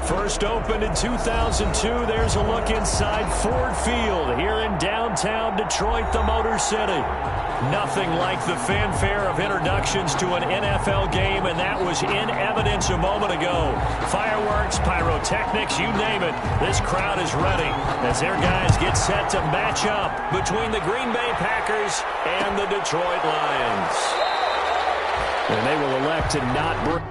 First opened in 2002. There's a look inside Ford Field here in downtown Detroit, the Motor City. Nothing like the fanfare of introductions to an NFL game, and that was in evidence a moment ago. Fireworks, pyrotechnics, you name it. This crowd is ready as their guys get set to match up between the Green Bay Packers and the Detroit Lions. And they will elect to not bring...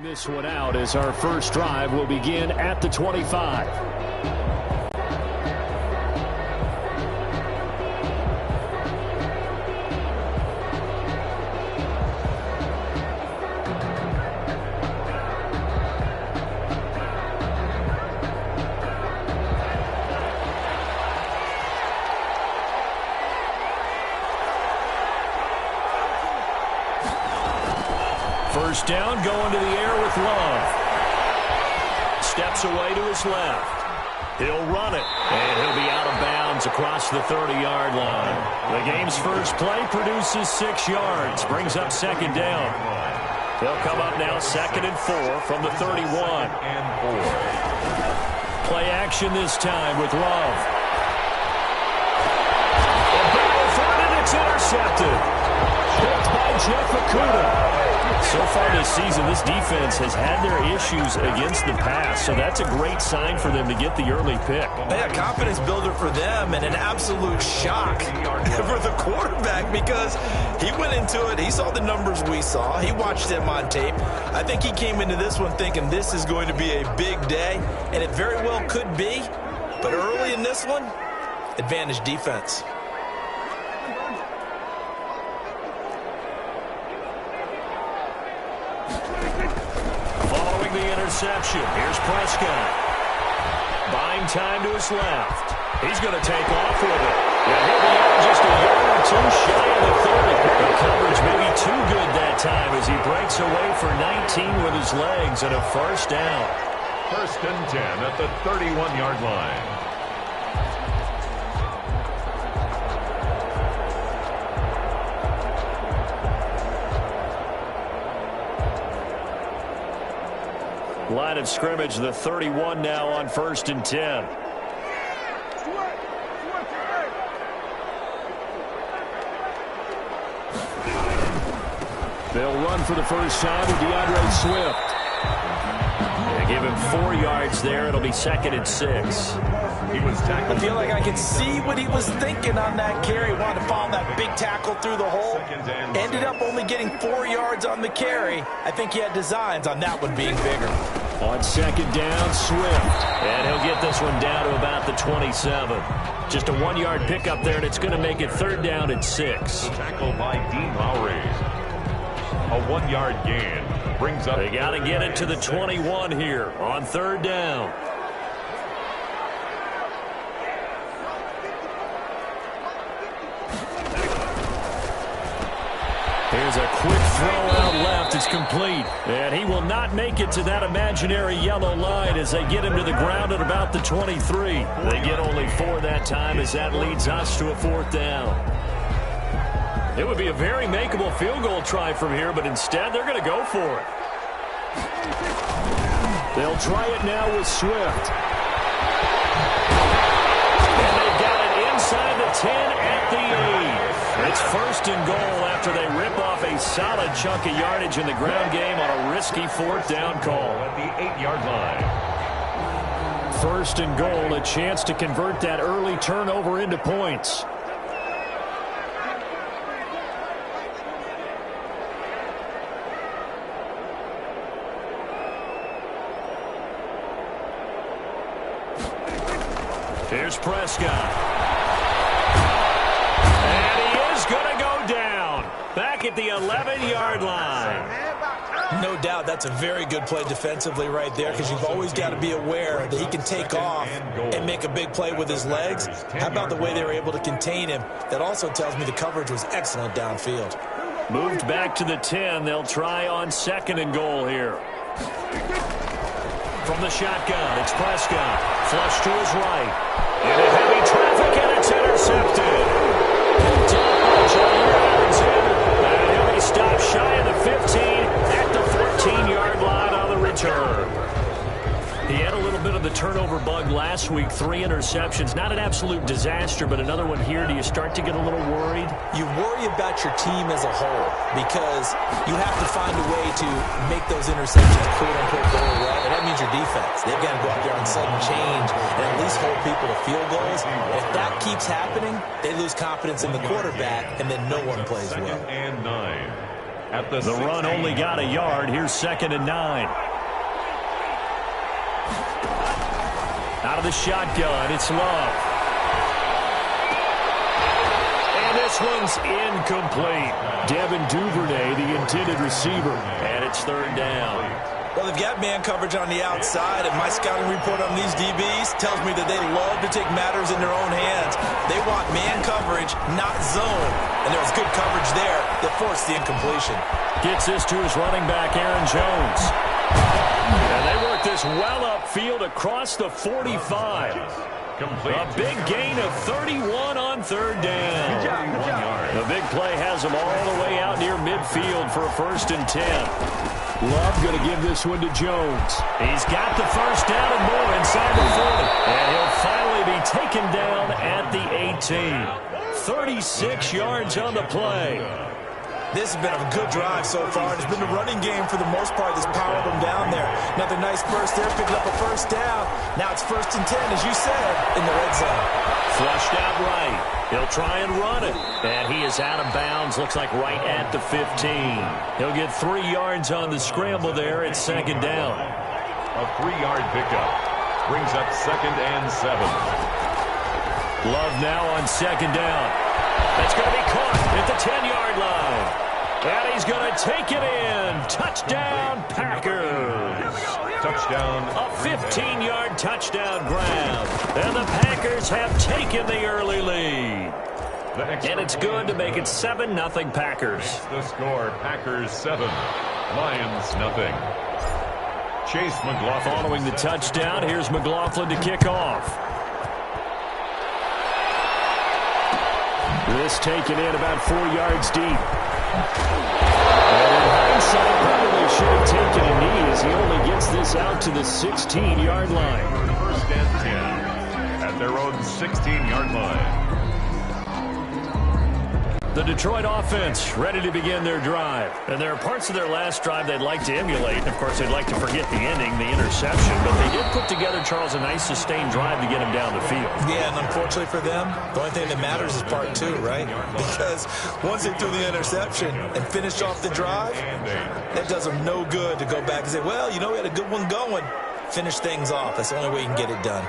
This one out as our first drive will begin at the 25. First down, going to the air with Love. Steps away to his left. He'll run it, and he'll be out of bounds across the 30-yard line. The game's first play produces 6 yards, brings up second down. They'll come up now 2nd and 4 from the 31. Play action this time with Love. And battle for it, and it's intercepted. Picked by Jeff Okudah. So far this season, this defense has had their issues against the pass, so that's a great sign for them to get the early pick. Yeah, confidence builder for them and an absolute shock for the quarterback because he went into it. He saw the numbers we saw. He watched them on tape. I think he came into this one thinking this is going to be a big day, and it very well could be. But early in this one, advantage defense. Interception. Here's Prescott. Buying time to his left. He's going to take off with it. And he'll be out just a yard or two shy of the 30. The coverage maybe too good that time as he breaks away for 19 with his legs and a first down. 1st and 10 at the 31-yard line. Line of scrimmage, the 31 now on 1st and 10. They'll run for the first time with DeAndre Swift. They give him 4 yards there. It'll be 2nd and 6. He was tackled. I feel like I could see what he was thinking on that carry. Wanted to follow that big tackle through the hole. Ended up only getting 4 yards on the carry. I think he had designs on that one being bigger. On 2nd down, Swift. And he'll get this one down to about the 27. Just a 1-yard pickup there, and it's going to make it 3rd down and 6. The tackle by Dean Lowry. A 1-yard gain brings up. They got to get it to the 21 here on 3rd down. Here's a quick throw out left. It's complete. And he will not make it to that imaginary yellow line as they get him to the ground at about the 23. They get only 4 that time as that leads us to a 4th down. It would be a very makeable field goal try from here, but instead they're going to go for it. They'll try it now with Swift. And they've got it inside the 10 at the 8. It's 1st and goal after they rip off a solid chunk of yardage in the ground game on a risky 4th down call. At the 8-yard line. 1st and goal, a chance to convert that early turnover into points. Here's Prescott. And he is going to go down. Back at the 11-yard line. No doubt that's a very good play defensively right there, because you've always got to be aware that he can take off and make a big play with his legs. How about the way they were able to contain him? That also tells me the coverage was excellent downfield. Moved back to the 10. They'll try on 2nd and goal here. From the shotgun, it's Prescott. Flush to his right. Into heavy traffic, and it's intercepted. And he'll be stopped shy of the 15 at the 14-yard line on the return. He had a little bit of the turnover bug last week. 3 interceptions. Not an absolute disaster, but another one here. Do you start to get a little worried? You worry about your team as a whole, because you have to find a way to make those interceptions quote-unquote go away, and that means your defense. They've got to go out there on sudden change and at least hold people to field goals. If that keeps happening, they lose confidence in the quarterback, and then no one plays well. 2nd and 9. At the run only got a yard. Here's 2nd and 9. Out of the shotgun, it's Love. And this one's incomplete. Devin Duvernay, the intended receiver. And it's 3rd down. Well, they've got man coverage on the outside, and my scouting report on these DBs tells me that they love to take matters in their own hands. They want man coverage, not zone. And there was good coverage there that forced the incompletion. Gets this to his running back, Aaron Jones. And they work this well upfield across the 45. A big gain of 31 on 3rd down. Good job. The big play has them all the way out near midfield for a 1st and 10. Love going to give this one to Jones. He's got the 1st down and more inside the 40. And he'll finally be taken down at the 18. 36 yards on the play. This has been a good drive so far. It's been the running game for the most part that's powered them down there. Another nice burst there, picking up a 1st down. Now it's 1st and 10, as you said, in the red zone. Flushed out right. He'll try and run it. And he is out of bounds, looks like right at the 15. He'll get 3 yards on the scramble there at 2nd down. A 3-yard pickup brings up 2nd and 7. Love now on 2nd down. That's going to be caught at the 10-yard line. And he's going to take it in. Touchdown, Packers. Touchdown. A 15-yard touchdown grab. And the Packers have taken the early lead. And it's good to make it 7-0 Packers. The score, Packers 7, Lions nothing. Chase McLaughlin. Following the touchdown, here's McLaughlin to kick off. This taken in about 4 yards deep. And in hindsight, probably should have taken a knee as he only gets this out to the 16-yard line. 1st and 10 at their own 16-yard line. The Detroit offense ready to begin their drive. And there are parts of their last drive they'd like to emulate. And, of course, they'd like to forget the ending, the interception. But they did put together, Charles, a nice sustained drive to get him down the field. Yeah, and unfortunately for them, the only thing that matters is part 2, right? Because once they threw the interception and finished off the drive, that does them no good to go back and say, well, you know, we had a good one going. Finish things off. That's the only way you can get it done.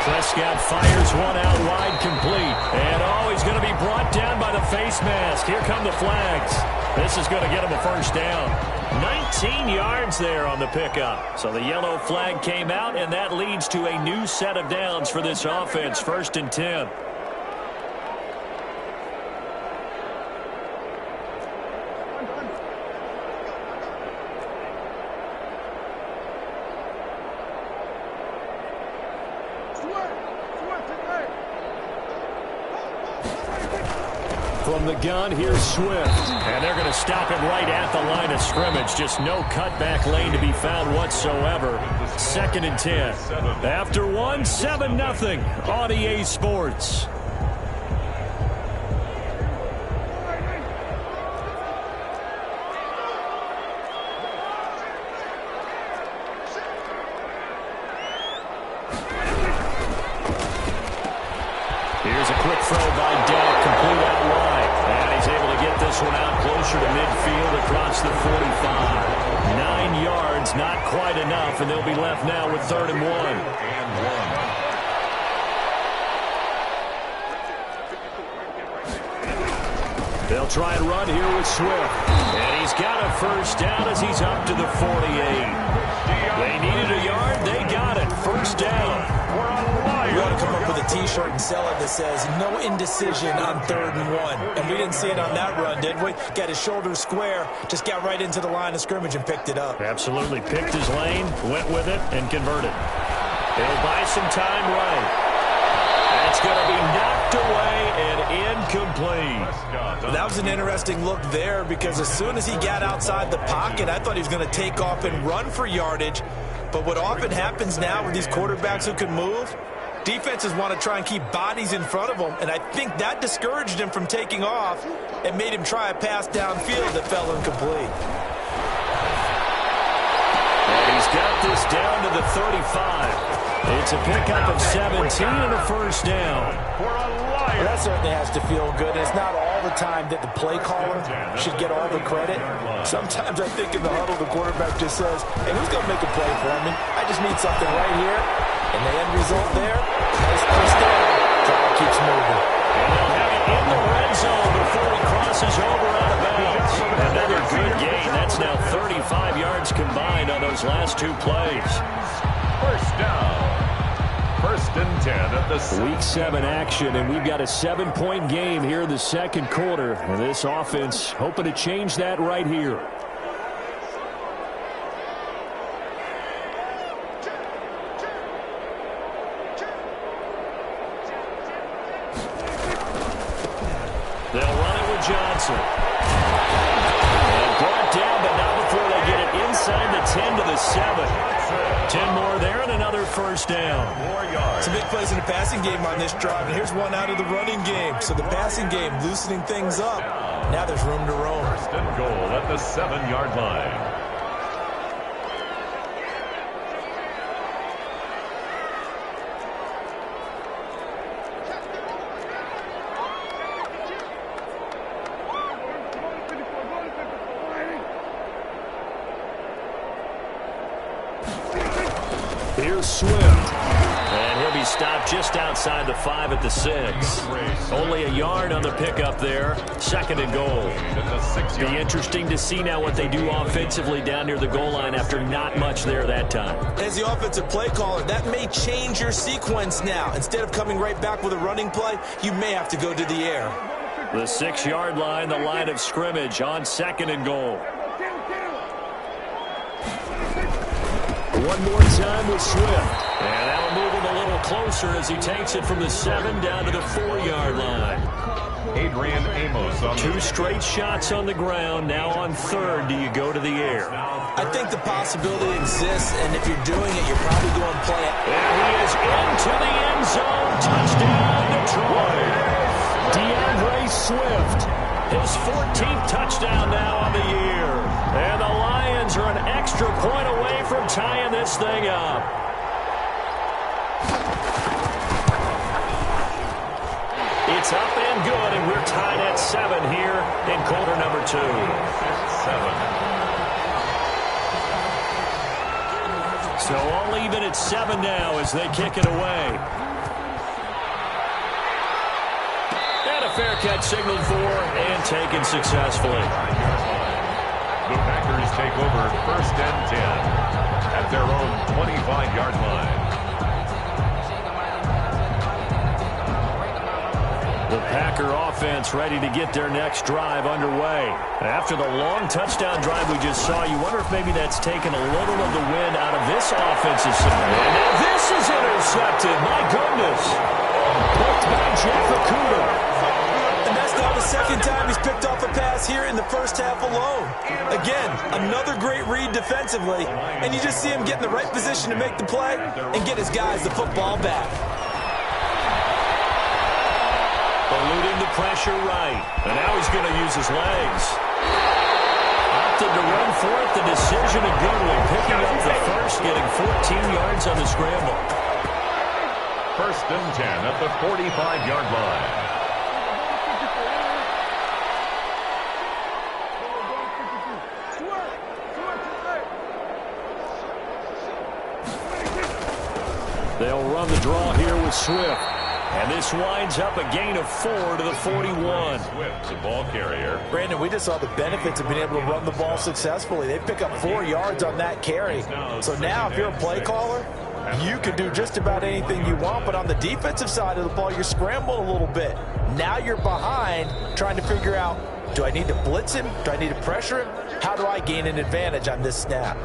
Prescott fires one out wide, complete. And he's going to be brought down by the face mask. Here come the flags. This is going to get him a 1st down. 19 yards there on the pickup. So the yellow flag came out, and that leads to a new set of downs for this offense. 1st and 10. From the gun, here's Swift. And they're going to stop him right at the line of scrimmage. Just no cutback lane to be found whatsoever. 2nd and 10. After 1, 7-0 on EA Sports. Here's a quick throw by Dak, complete out wide. And he's closer to midfield across the 45. 9 yards, not quite enough, and they'll be left now with 3rd and 1. They'll try and run here with Swift. And he's got a first down as he's up to the 48. They needed a yard. They got it. First down. We ought to come up with a T-shirt and sell it that says, no indecision on 3rd and 1. And we didn't see it on that run, did we? Got his shoulders square, just got right into the line of scrimmage and picked it up. Absolutely. Picked his lane, went with it, and converted. They'll buy some time right. It's going to be knocked away and incomplete. That was an interesting look there because as soon as he got outside the pocket, I thought he was going to take off and run for yardage. But what often happens now with these quarterbacks who can move, defenses want to try and keep bodies in front of them, and I think that discouraged him from taking off and made him try a pass downfield that fell incomplete. And he's got this down to the 35. It's a pickup of 17 and a first down. Well, that certainly has to feel good. It's not all the time that the play caller should get all the credit. Sometimes I think in the huddle, the quarterback just says, hey, who's going to make a play for me? I just need something right here. And the end result there, nice first down. Drive keeps moving. And they'll have it in the red zone before he crosses over out of bounds. Another good gain. That's now 35 yards combined on those last 2 plays. First down. 1st and 10 at the Week 7 action, and we've got a 7-point game here in the 2nd quarter. And this offense hoping to change that right here. They'll run it with Johnson. And brought down, but not before they get it inside the 10 to the 7. 10 more there and another first down. Some big plays in the passing game on this drive, and here's one out of the running game. So the passing game loosening things up. Now there's room to roam. 1st and goal at the 7-yard line. Here's Swift. And he'll be stopped just outside the 5 at the 6. Only a yard on the pickup there. 2nd and goal. Be interesting to see now what they do offensively down near the goal line after not much there that time. As the offensive play caller, that may change your sequence now. Instead of coming right back with a running play, you may have to go to the air. The 6-yard line, the line of scrimmage on 2nd and goal. One more time with Swift. And that'll move him a little closer as he takes it from the 7 down to the 4-yard line. Adrian Amos on 2 straight shots on the ground. Now on 3rd, do you go to the air? I think the possibility exists, and if you're doing it, you're probably going to play it. And he is into the end zone. Touchdown, Detroit. DeAndre Swift. His 14th touchdown now on the year. And the Lions are an extra point away from tying this thing up. It's up and good, and we're tied at 7 here in quarter number 2. 7. So all even at 7 now as they kick it away. Fair catch signaled for and taken successfully. The Packers take over 1st and 10 at their own 25-yard line. The Packer offense ready to get their next drive underway. After the long touchdown drive we just saw, you wonder if maybe that's taken a little of the wind out of this offensive side. And now this is intercepted. My goodness. Booked by Jeff Okudah. And that's now the 2nd time he's picked off a pass here in the first half alone. Again, another great read defensively, and you just see him get in the right position to make the play and get his guys the football back. Eluding the pressure right, and now he's going to use his legs. Opted to run for it, the decision a good one, picking up the first, getting 14 yards on the scramble. 1st and 10 at the 45-yard line. They'll run the draw here with Swift. And this winds up a gain of 4 to the 41. Swift, the ball carrier. Brandon, we just saw the benefits of being able to run the ball successfully. They pick up 4 yards on that carry. So now if you're a play caller, you can do just about anything you want. But on the defensive side of the ball, you're scrambling a little bit. Now you're behind trying to figure out, do I need to blitz him? Do I need to pressure him? How do I gain an advantage on this snap?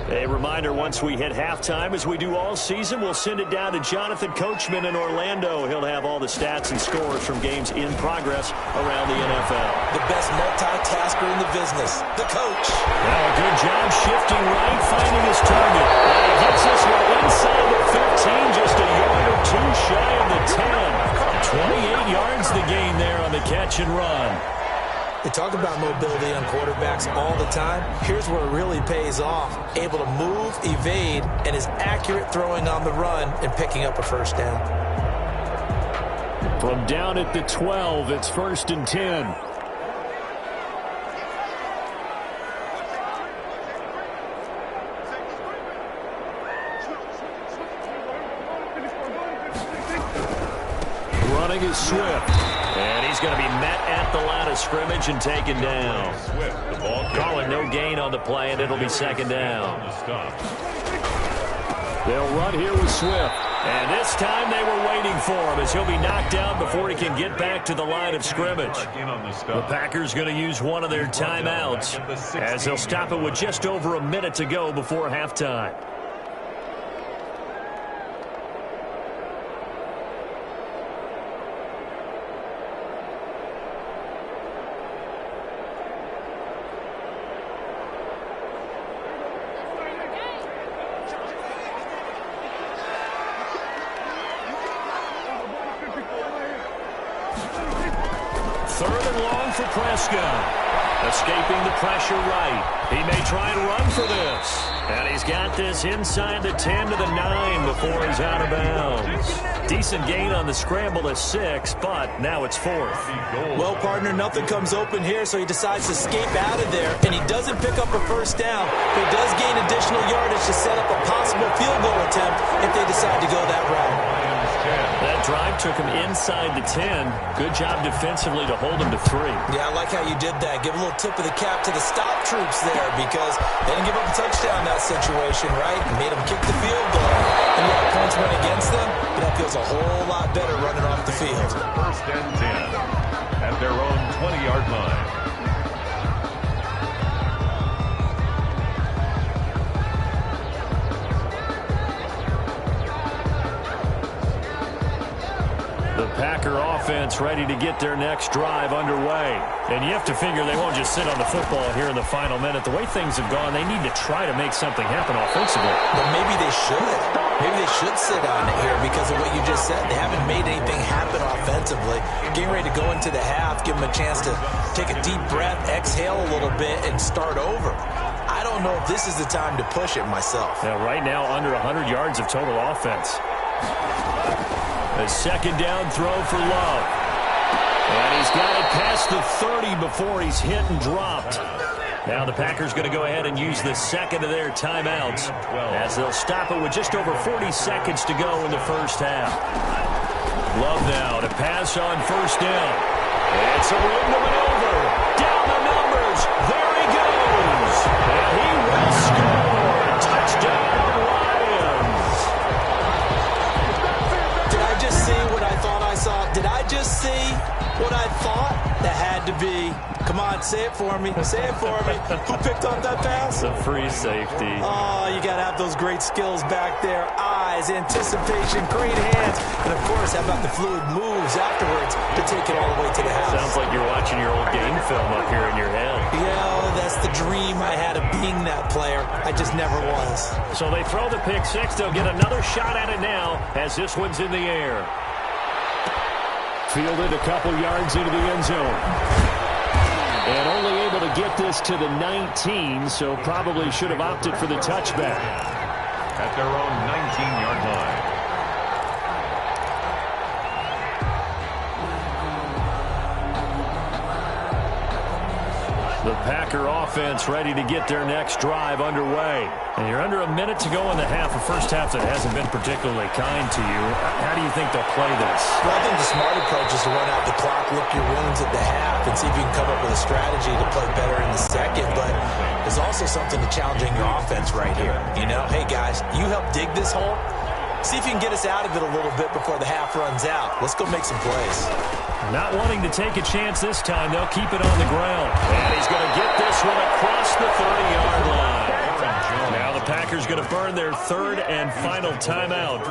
A reminder, once we hit halftime, as we do all season, we'll send it down to Jonathan Coachman in Orlando. He'll have all the stats and scores from games in progress around the NFL. The best multitasker in the business, the coach. Well, good job shifting right, finding his target. And he gets us inside the 15, just a yard or two shy of the 10. 28 yards the gain there on the catch and run. They talk about mobility on quarterbacks all the time. Here's where it really pays off. Able to move, evade, and is accurate throwing on the run and picking up a first down. From down at the 12, it's 1st and 10. Running is Swift. And he's going to be met at the line of scrimmage and taken down. Swift, the ball carrier. Calling no gain on the play, and it'll be 2nd down. They'll run here with Swift. And this time they were waiting for him as he'll be knocked down before he can get back to the line of scrimmage. The Packers going to use one of their timeouts as they'll stop it with just over a minute to go before halftime. Prescott, escaping the pressure right. He may try and run for this. And he's got this inside the 10 to the 9 before he's out of bounds. Decent gain on the scramble to 6, but now it's 4th. Well, partner, nothing comes open here, so he decides to escape out of there. And he doesn't pick up a first down, but he does gain additional yardage to set up a possible field goal attempt if they decide to go that route. That drive took him inside the 10. Good job defensively to hold him to 3. Yeah, I like how you did that. Give a little tip of the cap to the stop troops there because they didn't give up a touchdown in that situation, right? Made them kick the field goal. And yeah, points went against them, but that feels a whole lot better running off the field. 1st and 10 at their own 20-yard line. Packer offense ready to get their next drive underway. And you have to figure they won't just sit on the football here in the final minute. The way things have gone, they need to try to make something happen offensively. But maybe they should. Maybe they should sit on it here because of what you just said. They haven't made anything happen offensively. Getting ready to go into the half, give them a chance to take a deep breath, exhale a little bit, and start over. I don't know if this is the time to push it myself. Now, right now, under 100 yards of total offense. A 2nd down throw for Love. And he's got it past the 30 before he's hit and dropped. Now the Packers going to go ahead and use the 2nd of their timeouts as they'll stop it with just over 40 seconds to go in the first half. Love now to pass on 1st down. It's a room to maneuver. Down the numbers. There he goes. And he will score. Touchdown, Lions. Did I just see what I thought I saw? Did I just see what I thought? That had to be. Come on, say it for me. Say it for me. Who picked up that pass? The free safety. Oh, you got to have those great skills back there. Eyes, anticipation, great hands. And, of course, how about the fluid moves afterwards to take it all the way to the house? Sounds like you're watching your old game film up here in your head. Yeah, that's the dream I had of being that player. I just never was. So they throw the pick six. They'll get another shot at it now as this one's in the air. Fielded a couple yards into the end zone. And only able to get this to the 19, so probably should have opted for the touchback. At their own 19-yard line. The Packer offense ready to get their next drive underway. And you're under a minute to go in the half, a first half that hasn't been particularly kind to you. How do you think they'll play this? Well, I think the smart approach is to run out the clock, lick your wounds at the half, and see if you can come up with a strategy to play better in the second. But there's also something to challenging your offense right here. You know, hey, guys, you help dig this hole. See if you can get us out of it a little bit before the half runs out. Let's go make some plays. Not wanting to take a chance this time, they'll keep it on the ground. And he's going to get this one across the 30-yard line. Now the Packers going to burn their third and final timeout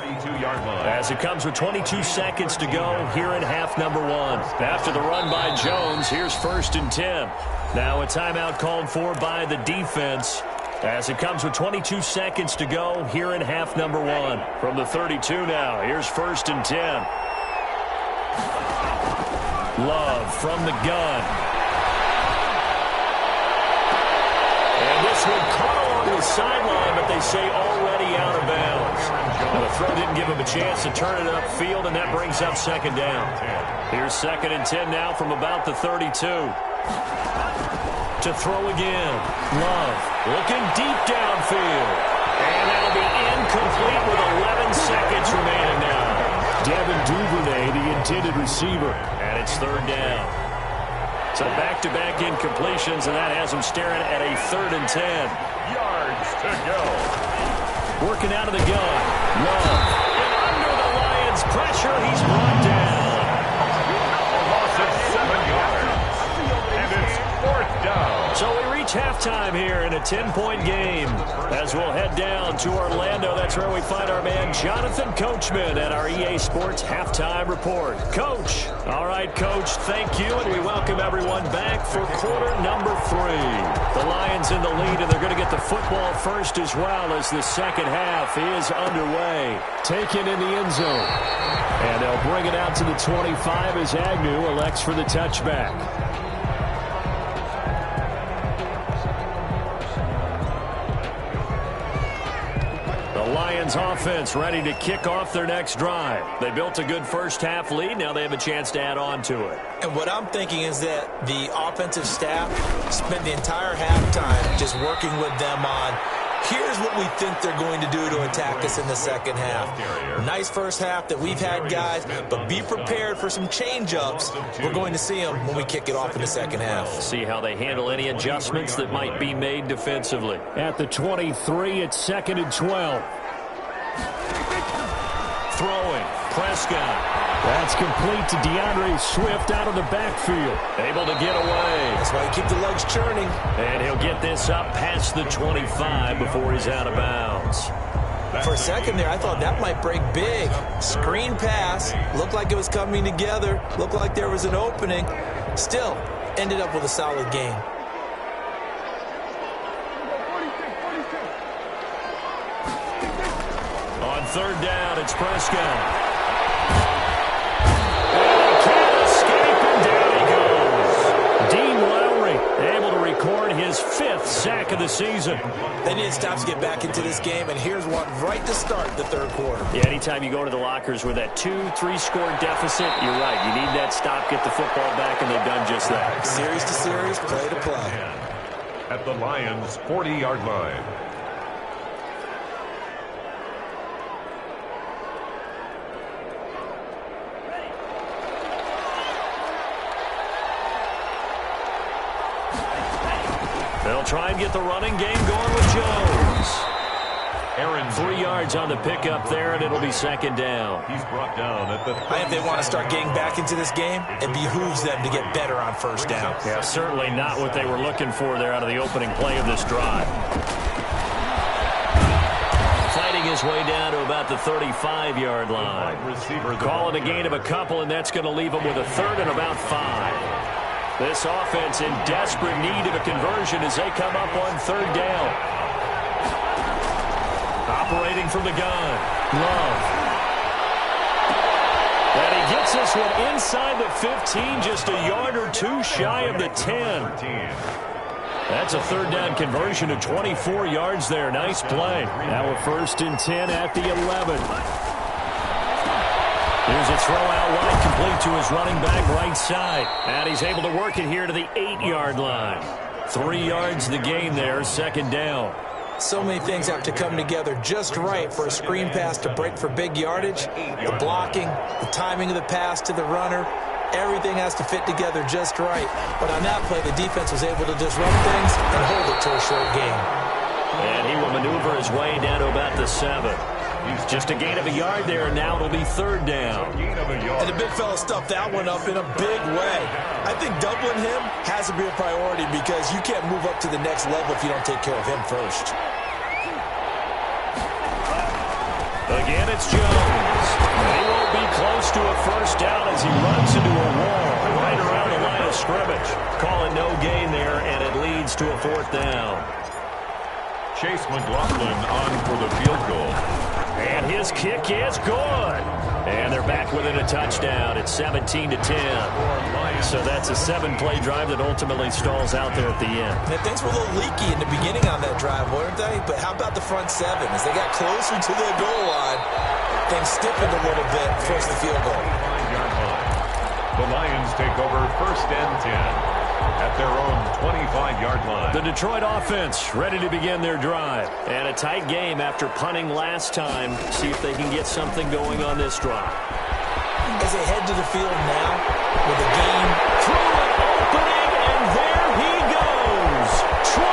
as it comes with 22 seconds to go here in half number one. After the run by Jones, here's 1st and 10. Now a timeout called for by the defense as it comes with 22 seconds to go here in half number one. From the 32 now, here's 1st and 10. Love from the gun. And this one caught along the sideline, but they say already out of bounds. Well, the throw didn't give him a chance to turn it upfield, and that brings up 2nd down. Here's 2nd and 10 now from about the 32. To throw again. Love looking deep downfield. And that'll be incomplete with 11 seconds remaining now. Devin Duvernay, the intended receiver. And it's 3rd down. So back-to-back incompletions, and that has him staring at a 3rd and 10. Yards to go. Working out of the gun. Love. And under the Lions' pressure, he's brought down. A loss of 7 yards. And it's 4th down. So we reach halftime here in a 10-point game as we'll head down to Orlando. That's where we find our man Jonathan Coachman at our EA Sports Halftime Report. Coach. All right, Coach, thank you, and we welcome everyone back for quarter number 3. The Lions in the lead, and they're going to get the football first as well as the second half is underway. Taken in the end zone. And they'll bring it out to the 25 as Agnew elects for the touchback. Lions offense ready to kick off their next drive. They built a good first half lead. Now they have a chance to add on to it. And what I'm thinking is that the offensive staff spent the entire halftime just working with them on, here's what we think they're going to do to attack us in the second half. Nice first half that we've had, guys, but be prepared for some change-ups. We're going to see them when we kick it off in the second half. See how they handle any adjustments that might be made defensively. At the 23, it's 2nd and 12. Throwing. Prescott. That's complete to DeAndre Swift out of the backfield. Able to get away. That's why you keep the legs churning. And he'll get this up past the 25 before he's out of bounds. For a second there, I thought that might break big. Screen pass. Looked like it was coming together. Looked like there was an opening. Still, ended up with a solid game. On 3rd down, it's Prescott. And he can't escape, and down he goes. Dean Lowry able to record his 5th sack of the season. They need stops to get back into this game, and here's one right to start the 3rd quarter. Yeah, anytime you go to the lockers with that 2-3 score deficit, you're right. You need that stop, get the football back, and they've done just that. Series to series, play to play. At the Lions' 40-yard line. They'll try and get the running game going with Jones. 3 yards on the pickup there, and it'll be 2nd down. He's brought down at the... I think they want to start getting back into this game. It behooves them to get better on 1st down. Yeah, certainly not what they were looking for there out of the opening play of this drive. Fighting his way down to about the 35-yard line. Calling a gain of a couple, and that's going to leave him with a 3rd and about 5. This offense in desperate need of a conversion as they come up on 3rd down. Operating from the gun. Love. And he gets this one inside the 15, just a yard or 2 shy of the 10. That's a 3rd down conversion of 24 yards there. Nice play. Now a 1st and 10 at the 11. Here's a throw out wide, complete to his running back right side. And he's able to work it here to the 8-yard line. 3 yards the gain there, second down. So many things have to come together just right for a screen pass to break for big yardage. The blocking, the timing of the pass to the runner, everything has to fit together just right. But on that play, the defense was able to disrupt things and hold it to a short gain. And he will maneuver his way down to about the 7. Just a gain of a yard there, and now it'll be third down. And the big fella stuffed that one up in a big way. I think doubling him has to be a priority because you can't move up to the next level if you don't take care of him first. Again, it's Jones. He won't be close to a first down as he runs into a wall right around the line of scrimmage. Call it no gain there, and it leads to a fourth down. Chase McLaughlin on for the field goal. And his kick is good. And they're back within a touchdown. It's 17-10. So that's a 7-play drive that ultimately stalls out there at the end. And things were a little leaky in the beginning on that drive, weren't they? But how about the front 7? As they got closer to the goal line, things stiffened a little bit, forced the field goal. The Lions take over first and 10. At their own 25-yard line. The Detroit offense ready to begin their drive. And a tight game after punting last time. See if they can get something going on this drive. As they head to the field now with the game through an opening, and there he goes. 20.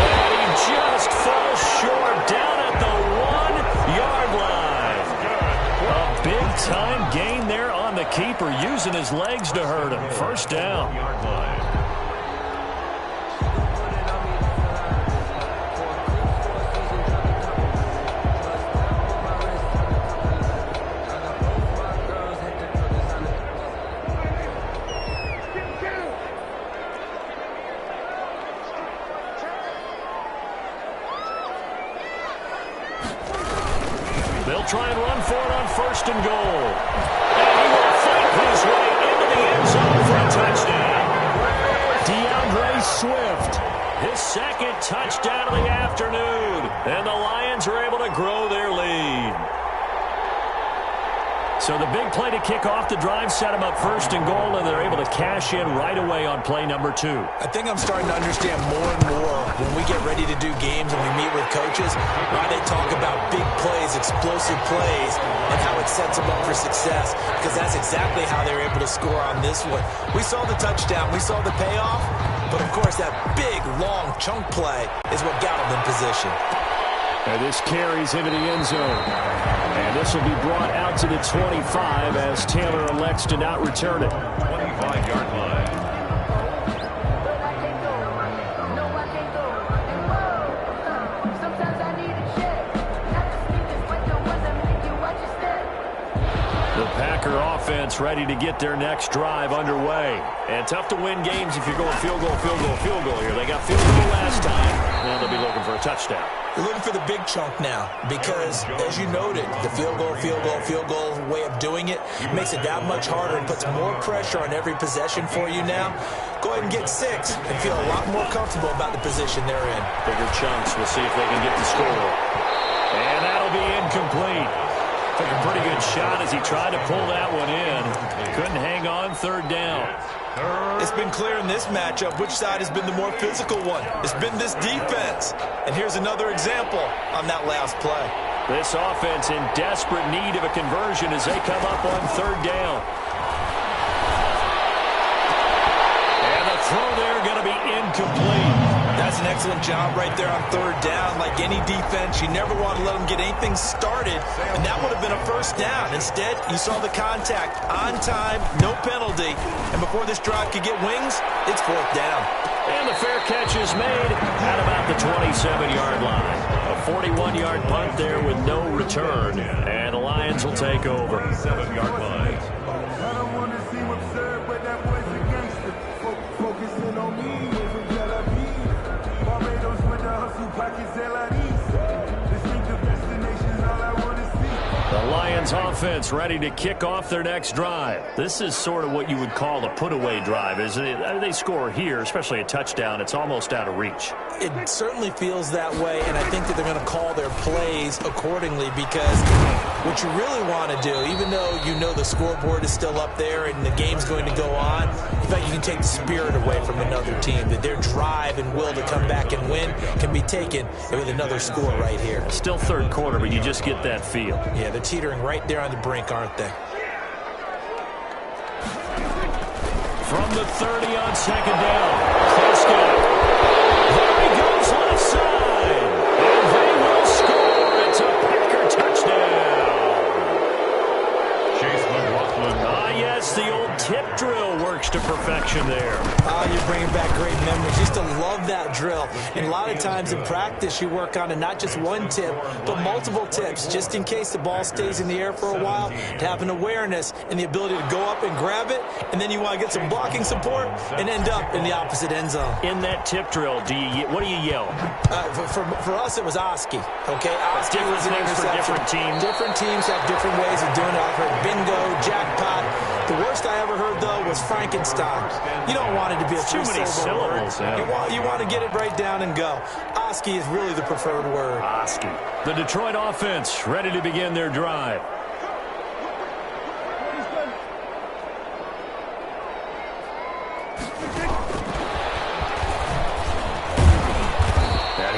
And he just falls short down at the 1-yard line. A big-time gain there on the keeper, using his legs to hurt him. First down. They'll try and run for it on first and goal. And he will fight his way into the end zone for a touchdown. DeAndre Swift, his second touchdown of the afternoon. And the Lions are able to grow their lead. So the big play to kick off the drive set them up first and goal, and they're able to cash in right away on play number 2. I think I'm starting to understand more and more when we get ready to do games and we meet with coaches, why they talk about big plays, explosive plays, and how it sets them up for success, because that's exactly how they were able to score on this one. We saw the touchdown, we saw the payoff, but of course that big, long chunk play is what got them in position. And this carries into the end zone. And this will be brought out to the 25 as Taylor elects to not return it. 25-yard line. The Packer offense ready to get their next drive underway. And tough to win games if you're going field goal, field goal, field goal here. They got field goal last time. Now they'll be looking for a touchdown. You're looking for the big chunk now because, as you noted, the field goal way of doing it makes it that much harder and puts more pressure on every possession for you now. Go ahead and get 6 and feel a lot more comfortable about the position they're in. Bigger chunks. We'll see if they can get the score. And that'll be incomplete. Took a pretty good shot as he tried to pull that one in. Couldn't hang on, third down. It's been clear in this matchup which side has been the more physical one. It's been this defense. And here's another example on that last play. This offense in desperate need of a conversion as they come up on third down. And the throw there going to be incomplete. That's an excellent job right there on third down. Like any defense, you never want to let them get anything started, and that would have been a first down. Instead, you saw the contact on time, no penalty, and before this drive could get wings, it's fourth down. And the fair catch is made at about the 27-yard line. A 41-yard punt there with no return, and the Lions will take over. 7-yard line. I don't want to seem absurd, but that boy's a gangster. Focusing on me isn't jealousy. Barbados with the hustle pockets, distinctive destinations, all I want to see. The Lions offense ready to kick off their next drive. This is sort of what you would call a put-away drive. As they score here, especially a touchdown, it's almost out of reach. It certainly feels that way, and I think that they're going to call their plays accordingly because what you really want to do, even though you know the scoreboard is still up there and the game's going to go on, in fact, you can take the spirit away from another team, that their drive and will to come back and win can be taken with another score right here. Still third quarter, but you just get that feel. Yeah, they're teetering right there on the brink, aren't they? From the 30 on second down, Prescott. There he goes left side. And they will score. It's a Packer touchdown. Chase McLaughlin. Yes, the old tip drill works to perfection there. You're bringing back great memories. Used to love that drill. And a lot of times in practice, you work on it, not just one tip, but multiple tips, just in case the ball stays in the air for a while, to have an awareness and the ability to go up and grab it, and then you want to get some blocking support and end up in the opposite end zone. In that tip drill, what do you yell? For us, it was Oski. Okay, Oski Different was an things for interception. different teams. Different teams have different ways of doing it. I've heard bingo, jackpot. The worst I ever heard, though, was Frankenstein. You don't want it to be a too many syllables. Yeah. You want to get it right down and go. Oski is really the preferred word. Oski. The Detroit offense ready to begin their drive.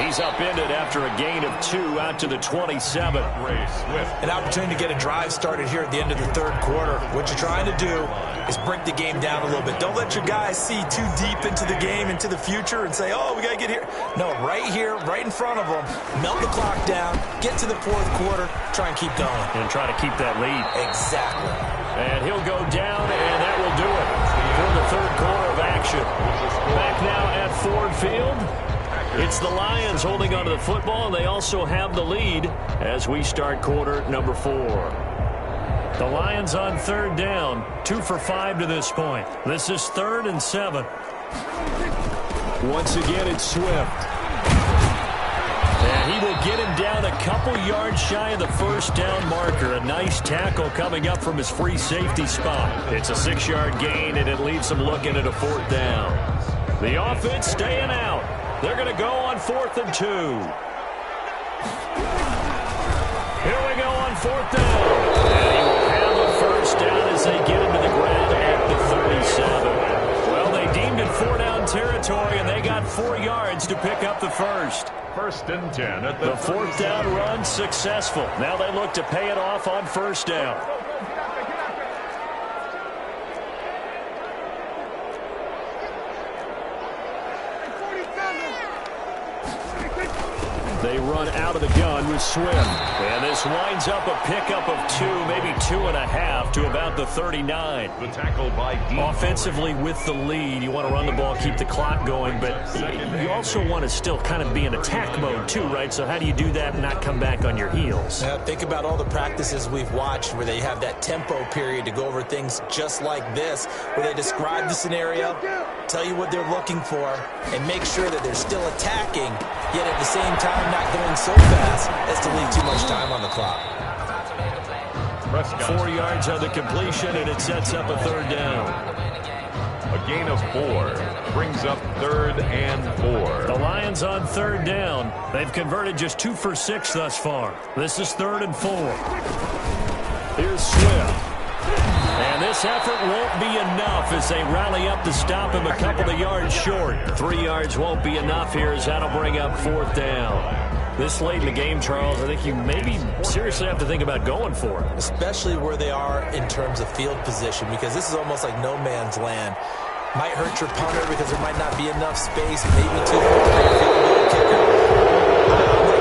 He's upended after a gain of 2 out to the 27. An opportunity to get a drive started here at the end of the third quarter. What you're trying to do is break the game down a little bit. Don't let your guys see too deep into the game, into the future, and say, oh, we got to get here. No, right here, right in front of them. Melt the clock down, get to the fourth quarter, try and keep going. And try to keep that lead. Exactly. And he'll go down, and that will do it for the third quarter of action. Back now at Ford Field. It's the Lions holding onto the football, and they also have the lead as we start quarter number 4. The Lions on third down, 2 for 5 to this point. This is 3rd and 7. Once again, it's Swift. And he will get him down a couple yards shy of the first down marker. A nice tackle coming up from his free safety spot. It's a 6-yard gain, and it leaves him looking at a 4th down. The offense staying out. They're going to go on 4th and 2. Here we go on 4th down. And he will have a first down as they get into the ground at the 37. Well, they deemed it 4-down territory, and they got 4 yards to pick up the first. 1st and 10 at the 4th down run successful. Now they look to pay it off on 1st down. They run out of the gun with Swift. And this winds up a pickup of 2, maybe 2.5 to about the 39. The tackle by Dean. Offensively with the lead, you want to run the ball, keep the clock going, but you also want to still kind of be in attack mode too, right? So how do you do that and not come back on your heels? Think about all the practices we've watched where they have that tempo period to go over things just like this, where they describe the scenario, tell you what they're looking for, and make sure that they're still attacking, yet at the same time not going so fast as to leave too much time on the clock. 4 yards on the completion, and it sets up a 3rd down. A gain of 4 brings up 3rd and 4. The Lions on 3rd down. They've converted just 2 for 6 thus far. This is 3rd and 4. Here's Swift. And this effort won't be enough as they rally up to stop him a couple of yards short. 3 yards won't be enough here as that'll bring up 4th down. This late in the game, Charles, I think you maybe seriously have to think about going for it. Especially where they are in terms of field position, because this is almost like no man's land. Might hurt your punter because there might not be enough space, maybe too far for your field goal kicker.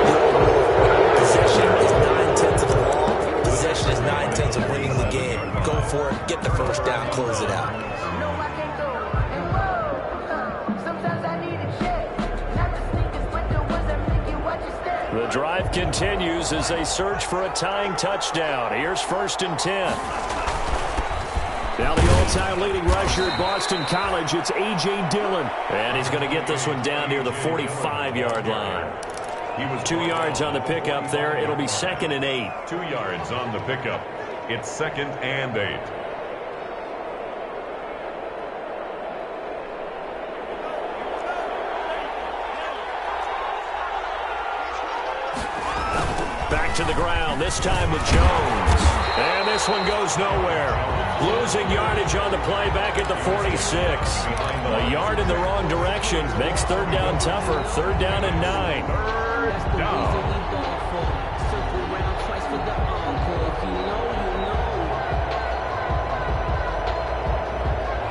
The old rule, possession is 9/10 of the ball. Possession is 9/10 of winning the game. Go for it, get the first down, close it out. The drive continues as they search for a tying touchdown. Here's 1st and 10. Now the all-time leading rusher at Boston College, it's A.J. Dillon. And he's going to get this one down near the 45-yard line. He was 2 yards on the pickup there. It'll be 2nd and 8. 2 yards on the pickup. It's 2nd and 8. to the ground, this time with Jones. And this one goes nowhere. Losing yardage on the play back at the 46. A yard in the wrong direction makes third down tougher. Third down and 9. Third down.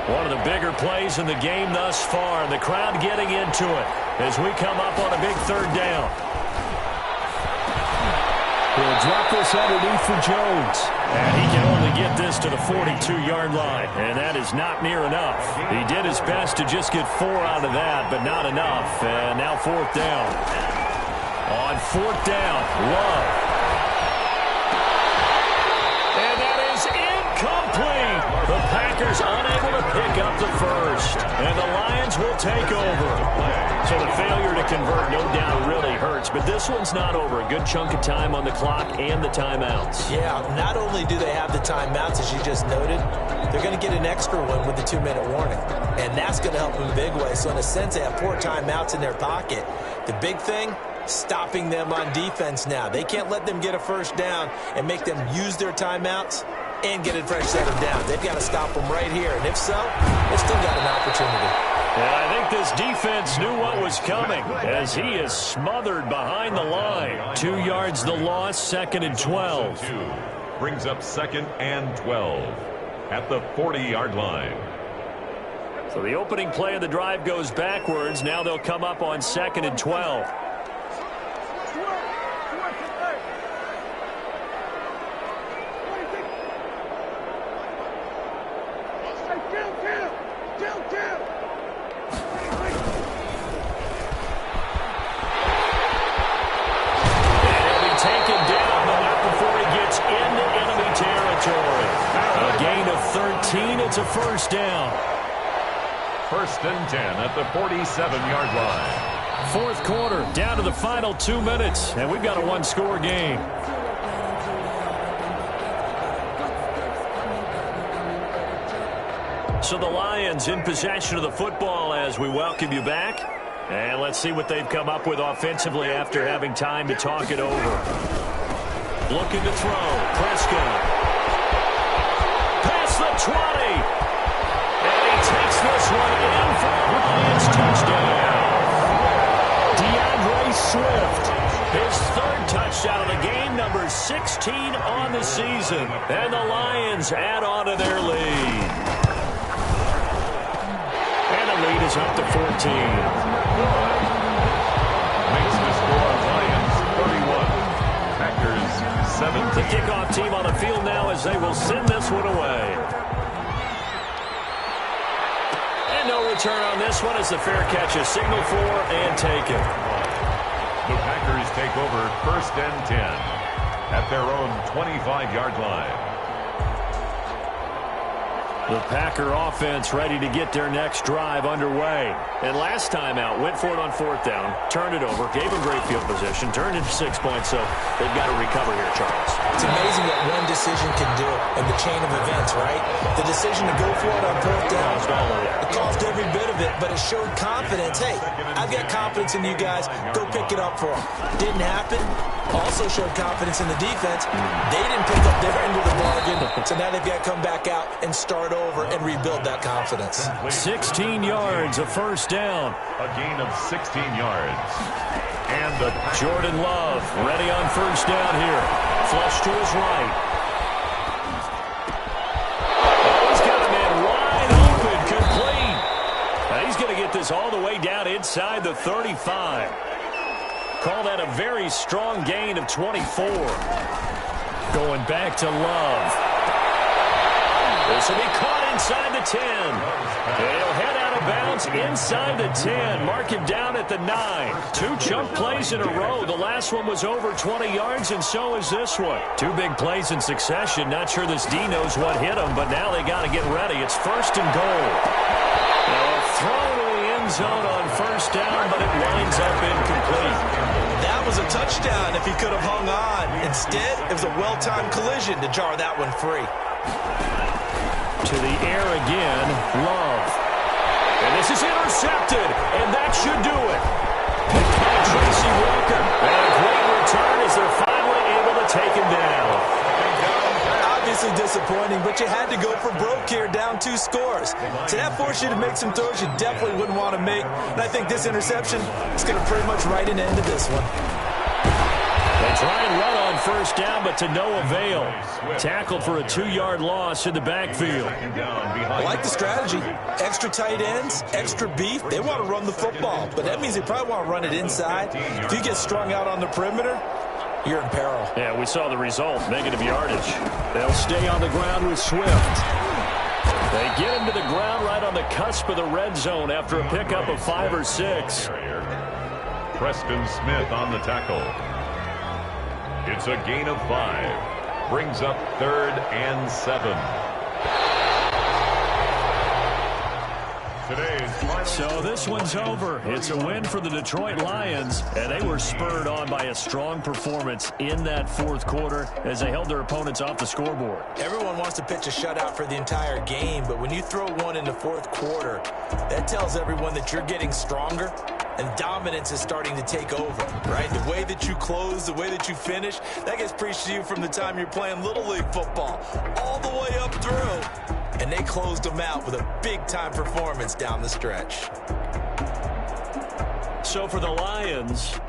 One of the bigger plays in the game thus far. The crowd getting into it as we come up on a big third down. He'll drop this underneath for Jones. And he can only get this to the 42-yard line. And that is not near enough. He did his best to just get 4 out of that, but not enough. And now fourth down. On fourth down, Love. And that is incomplete. The Packers unable to pick up the first. And the Lions will take over. So the failure to convert, no doubt, really hurts. But this one's not over. A good chunk of time on the clock and the timeouts. Yeah, not only do they have the timeouts, as you just noted, they're going to get an extra one with the 2-minute warning. And that's going to help them big way. So in a sense, they have 4 timeouts in their pocket. The big thing, stopping them on defense now. They can't let them get a first down and make them use their timeouts and get a fresh set of downs. They've got to stop them right here. And if so, they've still got an opportunity. And I think this defense knew what was coming as he is smothered behind the line. 2 yards the loss, second and 12. Brings up second and 12 at the 40-yard line. So the opening play of the drive goes backwards. Now they'll come up on second and 12. It's a first down. First and 10 at the 47-yard line. Fourth quarter, down to the final 2 minutes, and we've got a one-score game. So the Lions in possession of the football as we welcome you back. And let's see what they've come up with offensively after having time to talk it over. Looking to throw. Prescott. Past the 20. And he takes this one in for a Lions touchdown. DeAndre Swift. His third touchdown of the game, number 16 on the season. And the Lions add on to their lead. And the lead is up to 14. Makes the score Lions 31. Packers 17. The kickoff team on the field now as they will send this one away. And no return on this one as the fair catch is signaled for and taken. The Packers take over first and 10 at their own 25-yard line. The Packer offense ready to get their next drive underway. And last time out, went for it on fourth down, turned it over, gave them great field position, turned into 6 points, so they've got to recover here, Charles. It's amazing what one decision can do in the chain of events, right? The decision to go for it on fourth down, it caused every bit of it, but it showed confidence. Hey, I've got confidence in you guys. Go pick it up for them. Didn't happen. Also showed confidence in the defense. They didn't pick up their end of the bargain, so now they've got to come back out and start over and rebuild that confidence. 16 yards, a first down. A gain of 16 yards. And the Jordan Love ready on first down here. Flush to his right. Oh, he's got a man wide open, complete. Now he's going to get this all the way down inside the 35. Call that a very strong gain of 24. Going back to Love. This will be caught inside the 10. He'll head out of bounds inside the 10. Mark him down at the 9. 2 chunk plays in a row. The last one was over 20 yards, and so is this one. 2 big plays in succession. Not sure this D knows what hit him, but now they got to get ready. It's first and goal. Now a throw to the end zone on first down, but it winds up incomplete. That was a touchdown if he could have hung on. Instead, it was a well-timed collision to jar that one free. To the air again, Love. And this is intercepted, and that should do it. Picked by Tracy Walker. And a great return as they're finally able to Obviously disappointing, but you had to go for broke here, down 2 scores. So that forced you to make some throws you definitely wouldn't want to make. And I think this interception is going to pretty much write an end to this one. They try and run on first down, but to no avail. Tackled for a 2-yard loss in the backfield. I like the strategy. Extra tight ends, extra beef. They want to run the football, but that means they probably want to run it inside. If you get strung out on the perimeter, you're in peril. Yeah, we saw the result, negative yardage. They'll stay on the ground with Swift. They get him to the ground right on the cusp of the red zone after a pickup of 5 or 6. Preston Smith on the tackle. It's a gain of 5. Brings up 3rd and 7. So this one's over. It's a win for the Detroit Lions, and they were spurred on by a strong performance in that 4th quarter as they held their opponents off the scoreboard. Everyone wants to pitch a shutout for the entire game, but when you throw one in the 4th quarter, that tells everyone that you're getting stronger and dominance is starting to take over, right? The way that you close, the way that you finish, that gets preached to you from the time you're playing Little League football all the way up through. And they closed them out with a big-time performance down the stretch. So for the Lions,